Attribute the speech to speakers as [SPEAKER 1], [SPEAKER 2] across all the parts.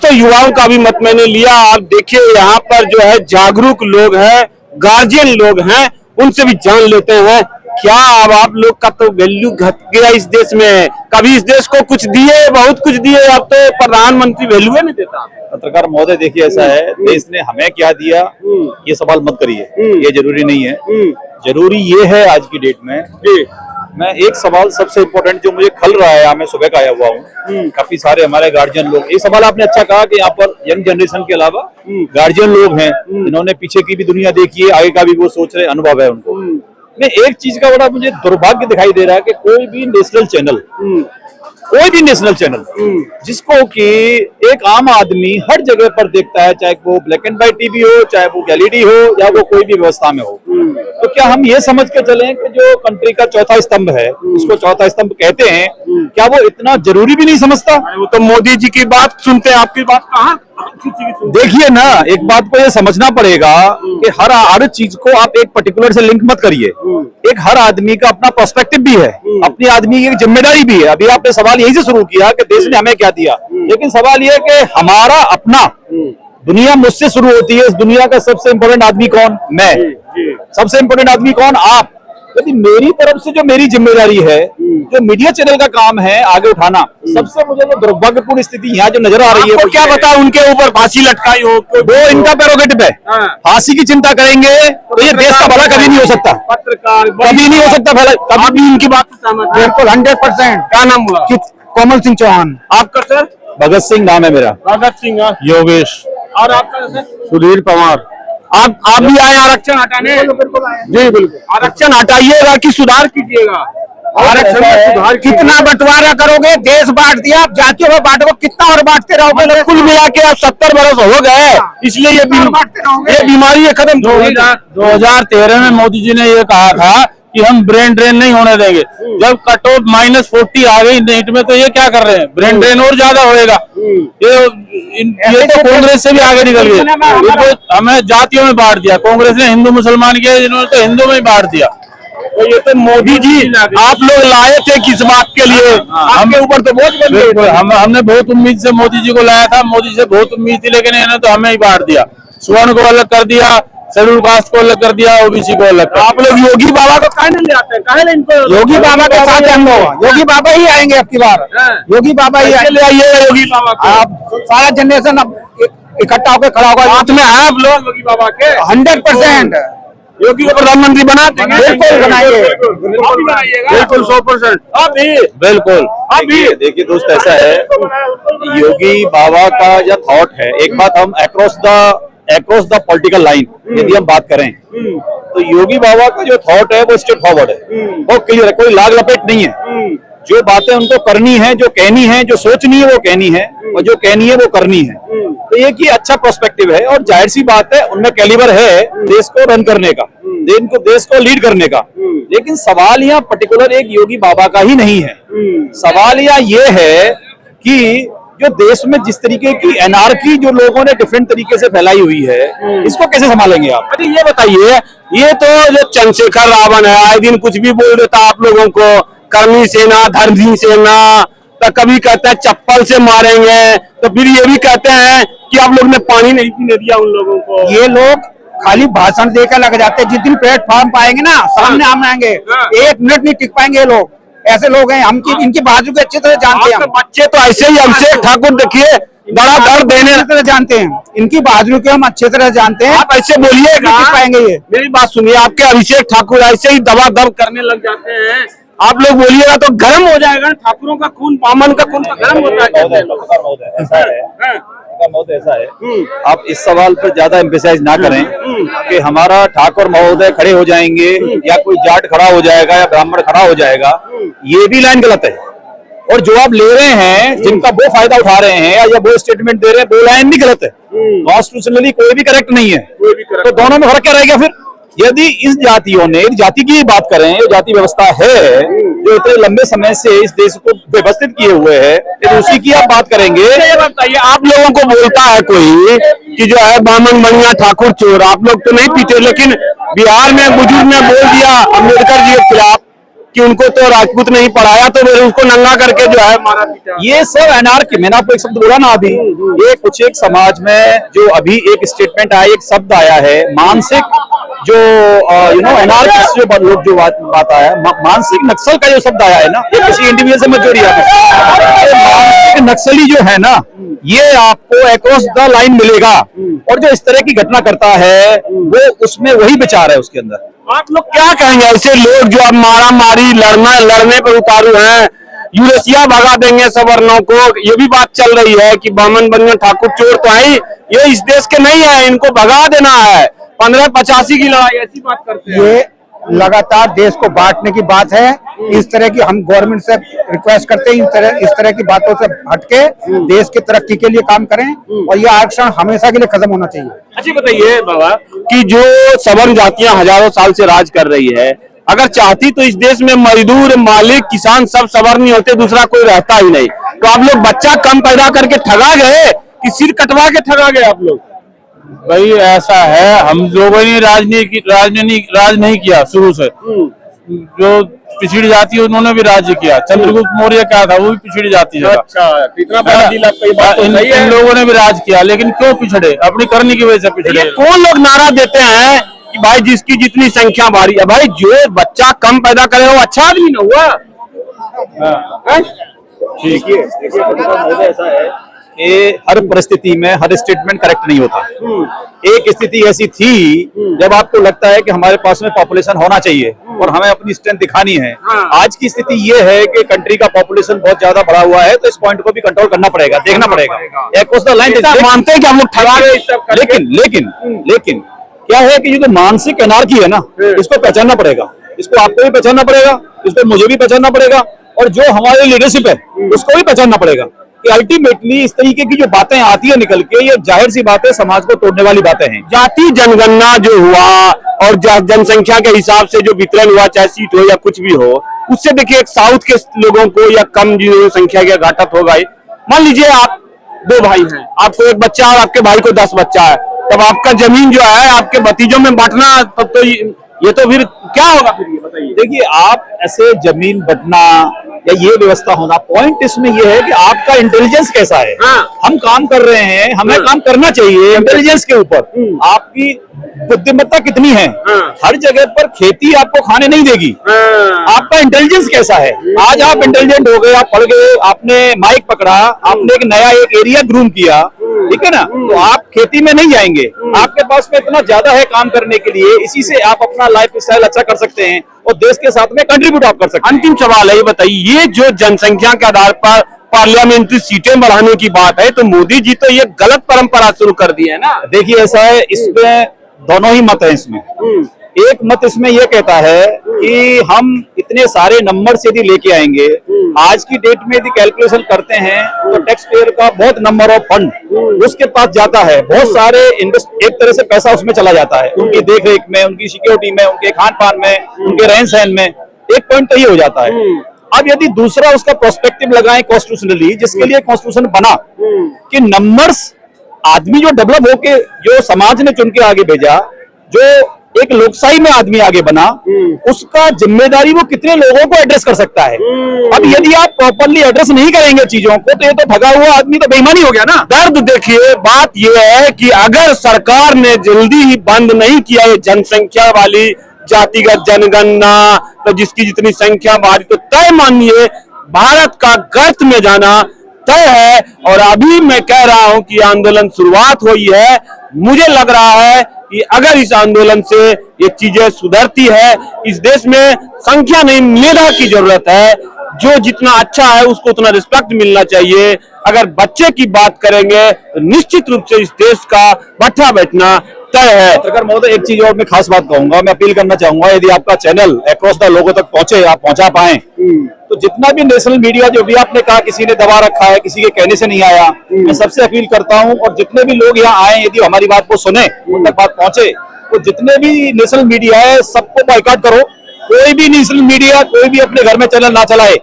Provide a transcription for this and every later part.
[SPEAKER 1] तो युवाओं का भी मत मैंने लिया। आप देखिए यहाँ पर जो है जागरूक लोग हैं, गार्जियन लोग हैं, उनसे भी जान लेते हैं क्या। अब आप लोग का तो वैल्यू घट गया इस देश में। कभी इस देश को कुछ दिए, बहुत कुछ दिए, अब तो प्रधानमंत्री वैल्यू नहीं देता।
[SPEAKER 2] पत्रकार महोदय देखिए, ऐसा है, देश ने हमें क्या दिया ये सवाल मत करिए, ये जरूरी नहीं है। जरूरी ये है आज की डेट में। मैं एक सवाल सबसे इम्पोर्टेंट जो मुझे खल रहा है, मैं सुबह का आया हुआ हूँ, काफी सारे हमारे गार्जियन लोग, ये सवाल आपने अच्छा कहा कि यहाँ पर यंग जनरेशन के अलावा गार्जियन लोग हैं, जिन्होंने पीछे की भी दुनिया देखी है, आगे का भी वो सोच रहे, अनुभव है उनको। मैं एक चीज का बड़ा मुझे दुर्भाग्य दिखाई दे रहा है कि कोई भी नेशनल चैनल जिसको कि एक आम आदमी हर जगह पर देखता है, चाहे वो ब्लैक एंड व्हाइट टीवी हो, चाहे वो एलईडी हो, या वो कोई भी व्यवस्था में हो, तो क्या हम ये समझ के चलें कि जो कंट्री का चौथा स्तंभ है, उसको चौथा स्तंभ कहते हैं, क्या वो इतना जरूरी भी नहीं समझता?
[SPEAKER 1] वो तो मोदी जी की बात सुनते हैं, आपकी बात कहाँ?
[SPEAKER 2] देखिए ना, एक बात को ये समझना पड़ेगा कि हर चीज को आप एक पर्टिकुलर से लिंक मत करिए। एक हर आदमी का अपना पर्सपेक्टिव भी है, अपनी आदमी की एक जिम्मेदारी भी है। अभी आपने सवाल यही से शुरू किया कि देश ने हमें क्या दिया, लेकिन सवाल ये है कि हमारा अपना, दुनिया मुझसे शुरू होती है। इस दुनिया का सबसे इंपॉर्टेंट आदमी कौन? मैं। सबसे इंपॉर्टेंट आदमी कौन? आप। यदि मेरी तरफ से जो मेरी जिम्मेदारी है, जो मीडिया चैनल का काम है आगे उठाना, सबसे मुझे जो दुर्भाग्यपूर्ण स्थिति यहाँ जो नजर आ रही है,
[SPEAKER 1] वो क्या बता, उनके ऊपर फांसी लटकाई हो,
[SPEAKER 2] वो इनका प्रेरोगेटिव है। फांसी की चिंता करेंगे तो ये देश का भला कभी नहीं हो सकता,
[SPEAKER 1] पत्रकार
[SPEAKER 2] कभी नहीं हो सकता भला।
[SPEAKER 1] कभी इनकी बात से सहमत?
[SPEAKER 3] बिल्कुल 100%।
[SPEAKER 1] क्या नाम हुआ?
[SPEAKER 3] कोमल सिंह चौहान।
[SPEAKER 1] आपका सर?
[SPEAKER 2] भगत सिंह नाम है मेरा।
[SPEAKER 1] भगत सिंह।
[SPEAKER 2] योगेश।
[SPEAKER 1] और आपका सर?
[SPEAKER 2] सुधीर पवार।
[SPEAKER 1] आप भी आए आरक्षण हटाने?
[SPEAKER 3] जी बिल्कुल।
[SPEAKER 1] आरक्षण हटाइएगा कि सुधार कीजिएगा?
[SPEAKER 3] आरक्षण में सुधार। कितना बंटवारा करोगे? देश बांट दिया, आप जातियों में बांटोगे, कितना और बांटते रहोगे?
[SPEAKER 1] कुल मिला के अब 70 बरस हो गए, इसलिए ये बीमारी है खत्म।
[SPEAKER 4] 2013 में मोदी जी ने ये कहा था कि हम ब्रेन ड्रेन नहीं होने देंगे। जब कट ऑफ -40 आ गई नीट में, तो ये क्या कर रहे हैं? ब्रेन ड्रेन और ज्यादा होएगा। ये तो कांग्रेस से भी आगे निकल गए। तो हमें जातियों में बांट दिया कांग्रेस ने, हिंदू मुसलमान किया, जिन्होंने तो हिंदू में ही बांट दिया।
[SPEAKER 1] तो ये तो मोदी जी आप लोग लाए थे किस बात के लिए? आपके ऊपर तो बोझ बन गए।
[SPEAKER 4] हमने बहुत उम्मीद से मोदी जी को लाया था, मोदी से बहुत उम्मीद थी, लेकिन इन्होंने तो हमें ही बांट दिया। स्वर्ण को अलग कर दिया, शेड्यूल कास्ट को अलग कर दिया, ओबीसी को अलग कर।
[SPEAKER 1] आप लोग योगी बाबा को काहे नहीं ले आते हैं? काहे इनको
[SPEAKER 3] योगी बाबा के साथ हम लोग, योगी बाबा ही आएंगे अब की बार। योगी बाबा ही
[SPEAKER 1] ले आइएगा योगी बाबा को।
[SPEAKER 3] आप सारा जनरेशन अब इकट्ठा होकर खड़ा होगा।
[SPEAKER 1] साथ में है आप लोग योगी बाबा के?
[SPEAKER 3] 100%।
[SPEAKER 1] योगी को प्रधानमंत्री बना देंगे?
[SPEAKER 3] बिल्कुल बनाइए,
[SPEAKER 1] बिल्कुल 100%। अभी
[SPEAKER 2] बिल्कुल। देखिए दोस्त, ऐसा है, योगी बाबा का जो थॉट है, एक बात हम अक्रॉस द पॉलिटिकल लाइन यदि हम बात करें, तो योगी बाबा का जो थॉट है वो स्ट्रेट फॉरवर्ड है, वो क्लियर है, कोई लाग लपेट नहीं है। जो बातें उनको करनी है, जो कहनी है, जो सोचनी है वो कहनी है, और जो कहनी है वो करनी है। तो ये कि अच्छा प्रोस्पेक्टिव है, और जाहिर सी बात है उनमें कैलिबर है देश को रन करने का, देश को लीड करने का। लेकिन सवाल यहाँ पर्टिकुलर एक योगी बाबा का ही नहीं है। सवाल यहाँ ये है कि जो देश में जिस तरीके की एनार्की जो लोगों ने डिफरेंट तरीके से फैलाई हुई है, इसको कैसे संभालेंगे आप?
[SPEAKER 1] अरे ये बताइए, ये तो जो चंद्रशेखर रावण है, आए दिन कुछ भी बोल देता आप लोगों को, कर्मी सेना, धर्मी सेना, तो कभी कहता है चप्पल से मारेंगे, तो फिर ये भी कहते हैं कि आप लोग ने पानी नहीं पीने दिया उन लोगों को।
[SPEAKER 3] ये लोग खाली भाषण देकर लग जाते हैं। जिस दिन प्लेटफॉर्म पाएंगे ना, सामने हम आएंगे, 1 मिनट नहीं टिक पाएंगे ये लोग। ऐसे लोग हैं, हम इनकी बाजू को अच्छी तरह जानते हैं।
[SPEAKER 1] बच्चे तो ऐसे ही, अभिषेक ठाकुर देखिए बड़ा दर्द देने
[SPEAKER 3] तरह जानते हैं, इनकी बाजू को हम अच्छी तरह जानते हैं।
[SPEAKER 1] आप ऐसे बोलिएगा,
[SPEAKER 3] पाएंगे ये।
[SPEAKER 1] मेरी बात सुनिए, आपके अभिषेक ठाकुर ऐसे ही दबा दब करने लग जाते हैं, आप लोग बोलिएगा तो गर्म हो जाएगा। ठाकुरों का खून, पामन का खून गर्म होता
[SPEAKER 2] है। आप इस सवाल पर ज्यादा एम्फेसाइज ना करें कि हमारा ठाकुर महोदय खड़े हो जाएंगे, या कोई जाट खड़ा हो जाएगा, या ब्राह्मण खड़ा हो जाएगा। ये भी लाइन गलत है, और जो आप ले रहे हैं, जिनका वो फायदा उठा रहे हैं, या वो स्टेटमेंट दे रहे हैं, वो लाइन भी गलत है। कॉन्स्टिट्यूशनली कोई भी करेक्ट नहीं है। तो दोनों में फर्क क्या रहेगा फिर? यदि इस जातियों ने, जाति की बात करें, जाति व्यवस्था है जो इतने लंबे समय से इस देश को व्यवस्थित किए हुए है, यदि उसी की आप बात करेंगे।
[SPEAKER 1] ये बताइए, आप लोगों को बोलता है कोई कि जो है बामन बनिया ठाकुर चोर, आप लोग तो नहीं पीते, लेकिन बिहार में बुजुर्ग ने बोल दिया अम्बेडकर जी के खिलाफ, कि उनको तो राजपूत नहीं पढ़ाया तो फिर उसको नंगा करके जो है मारा पीटा।
[SPEAKER 2] ये सब एनार्की, मैंने आपको एक शब्द बोला ना अभी, ये कुछ एक समाज में जो अभी एक स्टेटमेंट आया, एक शब्द आया है मानसिक जो एनार्किस्ट जो लोग जो बात आया, मानसिक नक्सल का जो शब्द आया है ना, ये किसी इंडिविजुअल से मत जोड़िए आप। मानसिक नक्सली जो है ना, ये आपको अक्रॉस द लाइन मिलेगा, और जो इस तरह की घटना करता है वो उसमें वही विचार है उसके अंदर।
[SPEAKER 1] आप लोग क्या कहेंगे ऐसे लोग जो अब मारा मारी लड़ने पर उतारू हैं, यूरेशिया भगा देंगे सवर्णों को, ये भी बात चल रही है कि बामन बनिया ठाकुर चोर तो है, ये इस देश के नहीं है, इनको भगा देना है, 1585 की लड़ाई, ऐसी बात करते हैं।
[SPEAKER 3] ये लगातार देश को बांटने की बात है। इस तरह की हम गवर्नमेंट से रिक्वेस्ट करते हैं, इस तरह की बातों से हटके देश की तरक्की के लिए काम करें, और ये आरक्षण हमेशा के लिए खत्म होना चाहिए।
[SPEAKER 1] अच्छा बताइए बाबा कि जो सवर्ण जातियां हजारों साल से राज कर रही है, अगर चाहती तो इस देश में मजदूर, मालिक, किसान सब सवर्ण नहीं होते, दूसरा कोई रहता ही नहीं, तो आप लोग बच्चा कम पैदा करके ठगा गए कि सिर कटवा के ठगा गए आप लोग?
[SPEAKER 4] भाई ऐसा है, हम लोगों ने राज नहीं किया शुरू से। जो पिछड़ी जाति है उन्होंने भी राज्य किया। चंद्रगुप्त मौर्य क्या था, वो भी पिछड़ी जाति था।
[SPEAKER 1] अच्छा, इतना बड़ा दिल आपका, ये बात तो सही है।
[SPEAKER 4] इन लोगों ने भी राज किया, लेकिन क्यों पिछड़े? अपनी करने की वजह से पिछड़े।
[SPEAKER 1] ये कौन लोग नारा देते हैं कि भाई जिसकी जितनी संख्या भारी है, भाई जो बच्चा कम पैदा करे वो अच्छा आदमी ना हुआ?
[SPEAKER 2] देखिए ऐसा है कि हर परिस्थिति में हर स्टेटमेंट करेक्ट नहीं होता। एक स्थिति ऐसी थी जब आपको लगता है कि हमारे पास में पॉपुलेशन होना चाहिए और हमें अपनी स्ट्रेंथ दिखानी है। आज की स्थिति ये है कि कंट्री का पॉपुलेशन बहुत ज्यादा बढ़ा हुआ है, तो इस पॉइंट को भी कंट्रोल करना पड़ेगा, देखना पड़ेगा। अक्रॉस द लाइन
[SPEAKER 1] मानते हैं कि हम लोग ठगा रहे,
[SPEAKER 2] लेकिन क्या है कि ये जो मानसिक एनार्की है ना, इसको पहचानना पड़ेगा, इसको आपको भी पहचानना पड़ेगा, इसको मुझे भी पहचानना पड़ेगा, और जो हमारे लीडरशिप है उसको भी पहचानना पड़ेगा कि अल्टीमेटली इस तरीके की जो बातें आती है निकल के, ये जाहिर सी बात है समाज को तोड़ने वाली बातें हैं।
[SPEAKER 1] जाति जनगणना जो हुआ और जनसंख्या के हिसाब से जो वितरण हुआ, चाहे सीट हो या कुछ भी हो, उससे देखिए एक साउथ के लोगों को या कम जनसंख्या का घाटा होगा। मान लीजिए आप 2 भाई हैं, आपको 1 बच्चा और आपके भाई को 10 बच्चा है, तब आपका जमीन जो है आपके भतीजों में बांटना, तब तो ये तो फिर क्या होगा फिर, ये बताइए।
[SPEAKER 2] देखिए, आप ऐसे जमीन बंटना या ये व्यवस्था होना, पॉइंट इसमें ये है कि आपका इंटेलिजेंस कैसा है। हम काम कर रहे हैं, हमें काम करना चाहिए इंटेलिजेंस के ऊपर। आपकी बुद्धिमत्ता कितनी है? हर जगह पर खेती आपको खाने नहीं देगी। आपका इंटेलिजेंस कैसा है? आज आप इंटेलिजेंट हो गए, आप पढ़ गए, आपने माइक पकड़ा, आपने एक नया एरिया ग्रूम किया, ठीक है ना, तो आप खेती में नहीं जाएंगे। आपके पास में इतना ज्यादा है काम करने के लिए, इसी से आप अपना लाइफ स्टाइल अच्छा कर सकते हैं और देश के साथ में कंट्रीब्यूट आप कर सकते हैं।
[SPEAKER 1] अंतिम सवाल है, ये बताइए, ये जो जनसंख्या के आधार पर पार्लियामेंट्री सीटें बढ़ाने की बात है, तो मोदी जी तो ये गलत परंपरा शुरू कर दी है ना।
[SPEAKER 2] देखिए, ऐसा है, इसमें दोनों ही मत है। इसमें एक मत इसमें यह कहता है कि हम इतने सारे नंबर्स यदि लेके आएंगे, आज की डेट में यदि कैलकुलेशन करते हैं तो टैक्स पेयर का बहुत नंबर ऑफ फंड उसके पास जाता है, बहुत सारे एक तरह से पैसा उसमें चला जाता है, उनकी देख रेख में, उनकी सिक्योरिटी में, उनके खान पान में, उनके रहन सहन में। एक पॉइंट तो ये हो जाता है। अब यदि दूसरा उसका प्रोस्पेक्टिव लगाएं कॉन्स्टिट्यूशनली, जिसके लिए कॉन्स्टिट्यूशन बना कि नंबर्स आदमी जो डेवलप होके, जो समाज ने चुन के आगे भेजा, जो एक लोकशाही में आदमी आगे बना, उसका जिम्मेदारी वो कितने लोगों को एड्रेस कर सकता है। अब यदि आप प्रॉपरली एड्रेस नहीं करेंगे चीजों को, तो ये तो भगा हुआ आदमी तो बेईमानी हो गया ना।
[SPEAKER 1] दर्द देखिए, बात यह है कि अगर सरकार ने जल्दी ही बंद नहीं किया ये जनसंख्या वाली जातिगत जनगणना, तो जिसकी जितनी संख्या भारी, तो तय मानिए भारत का गर्त में जाना तय है। और अभी मैं कह रहा हूं कि आंदोलन शुरुआत हुई है, मुझे लग रहा है कि अगर इस आंदोलन से ये चीजें सुधरती है, इस देश में संख्या नहीं मेधा की जरूरत है। जो जितना अच्छा है उसको उतना रिस्पेक्ट मिलना चाहिए। अगर बच्चे की बात करेंगे तो निश्चित रूप से इस देश का बैठा बैठना तय है।
[SPEAKER 2] पत्रकार महोदय, एक चीज और मैं खास बात कहूंगा, मैं अपील करना चाहूंगा, यदि आपका चैनल अक्रॉस द लोगों तक पहुंचे, आप पहुंचा पाए, तो जितना भी नेशनल मीडिया, जो भी आपने कहा किसी ने दबा रखा है, किसी के कहने से नहीं आया, मैं सबसे अपील करता हूं, और जितने भी लोग यहाँ आए, यदि हमारी बात को सुने, उन तक बात पहुंचे, तो जितने भी नेशनल मीडिया है सबको बॉयकॉट करो। कोई भी नेशनल मीडिया, कोई भी अपने घर में चैनल ना चलाए,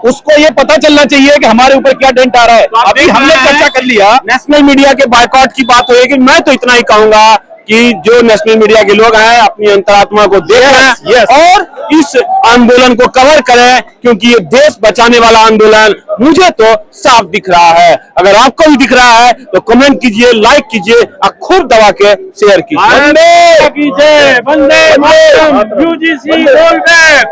[SPEAKER 2] उसको ये पता चलना चाहिए कि हमारे ऊपर क्या डेंट आ रहा है।
[SPEAKER 1] आप
[SPEAKER 2] अभी
[SPEAKER 1] देख
[SPEAKER 2] हमने
[SPEAKER 1] रहे हैं,
[SPEAKER 2] चर्चा कर लिया।
[SPEAKER 1] नेशनल मीडिया के बायकॉट की बात होगी। मैं तो इतना ही कहूंगा कि जो नेशनल मीडिया के लोग हैं अपनी अंतरात्मा को देखें
[SPEAKER 2] yes.
[SPEAKER 1] और इस आंदोलन को कवर करें, क्योंकि ये देश बचाने वाला आंदोलन मुझे तो साफ दिख रहा है। अगर आपको भी दिख रहा है तो कमेंट कीजिए, लाइक कीजिए और खूब दबा के शेयर कीजिए।
[SPEAKER 4] Vande Mataram, UGC roll back.